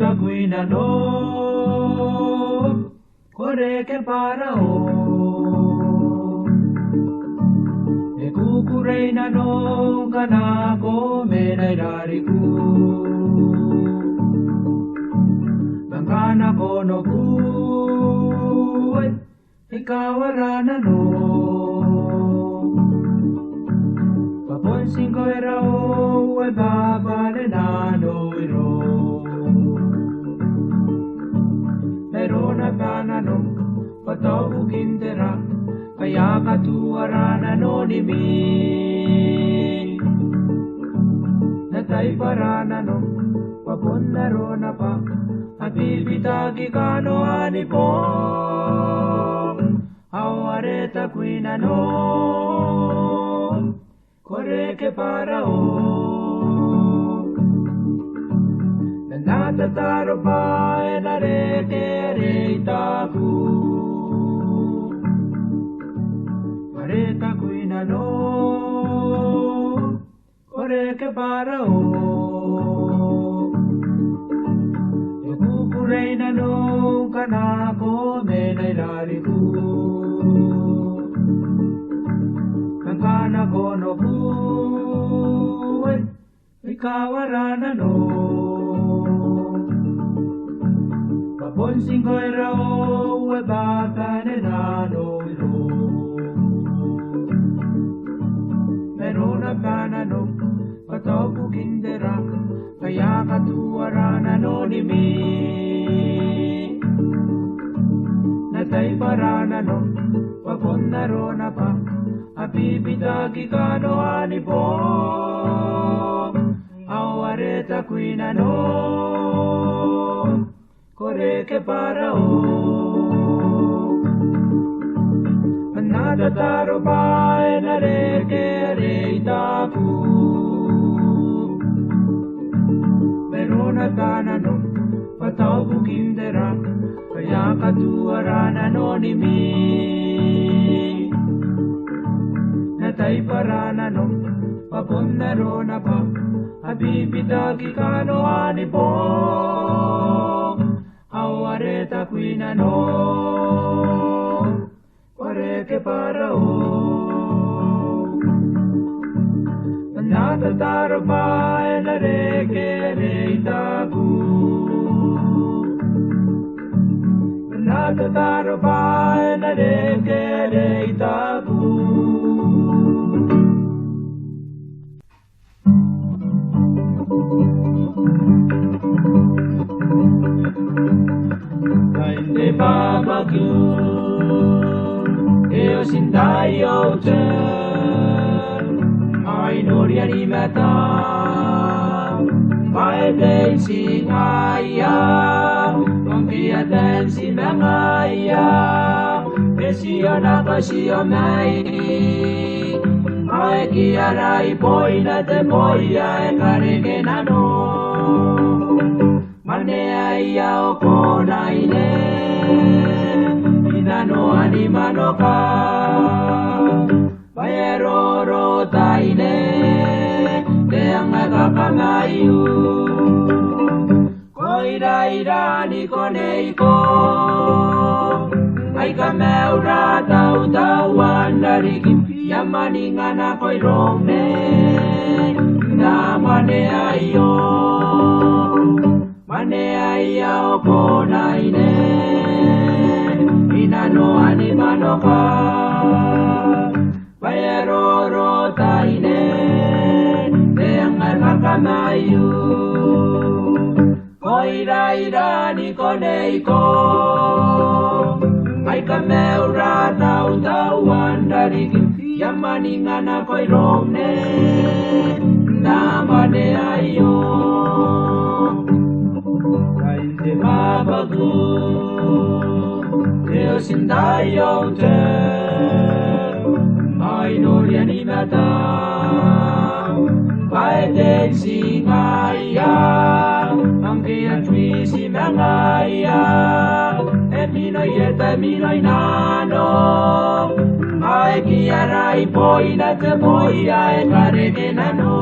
areta kuina no kore ke parao e kukureina no kana ko menai rariku bangana kono ku ikawarana no papon singo era o e baba le nano iro merona kana no patobu kindera kaya katuarana no ni mi natai parana no papon narona pa abibitagi kano anipo areta kuina no kore ke parao nata taro pa na re ke reita ku areta kuina no kore ke parao e kukureina no kana ko menai rariku kana kono kuwe ikawarana no papon singo era o e bata ne nano ilo merona kana no patopu kindera kaya katuarana no ni mi natai parana no papon narona pa abibitagi kano anipo areta kuina no kore ke parao nada taro pa na re ke reita ku merona kana no patabu kindera kaya katuarana no ni mi natai parana no papon narona pa abibitagi kano anipo areta kuina no kore ke parao nata taro pa na re ke reita ku nata taro pa na re ke reita ku Kainde babaku eo sindai o te ai nori animata mai dei singaya kongia densi mengaya esiona kasio mai ai kiarai poina te moia e karege nano mane ai o kona ine inano animano ka paeroro taine te anga kamayu koira ira ni koneiko ai kameura tau tau andari yamani ngana koirone na mane ai o mane ai o kona ine inano animano ka paeroro taine te anga kamayu koira ira ni koneiko ai kameura tau tau andari yamani ngana koirone na mane ai o kainde babaku eo sindai o te ai nori animata pae te singaya ampia twisi mangaya e mino ieta e mino inano ai kiarai poina te moia e karege nano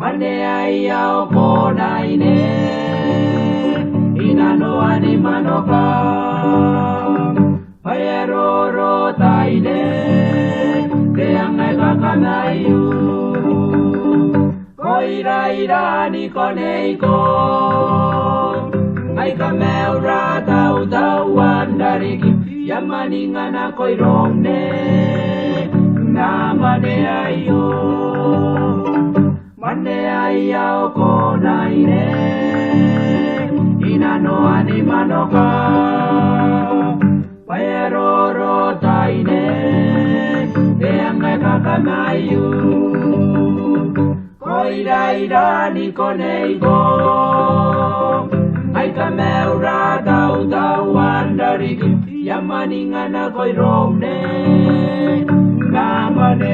Mane ai au konai ne ina no ani manoka Pai roro tai ne te angai kakanaiu Koira ira ni konei ko Ai ka meu ra tau tau andariki Yamani ngana koirong ne Na mane ai o Mane ai au konai ne Ina no ani manoka Pai roro tai ne Te angai kakanaiu Koira ira ni konei ko Ai ka meu ra tau tau andariki Yamani ngana koirong ne Na mane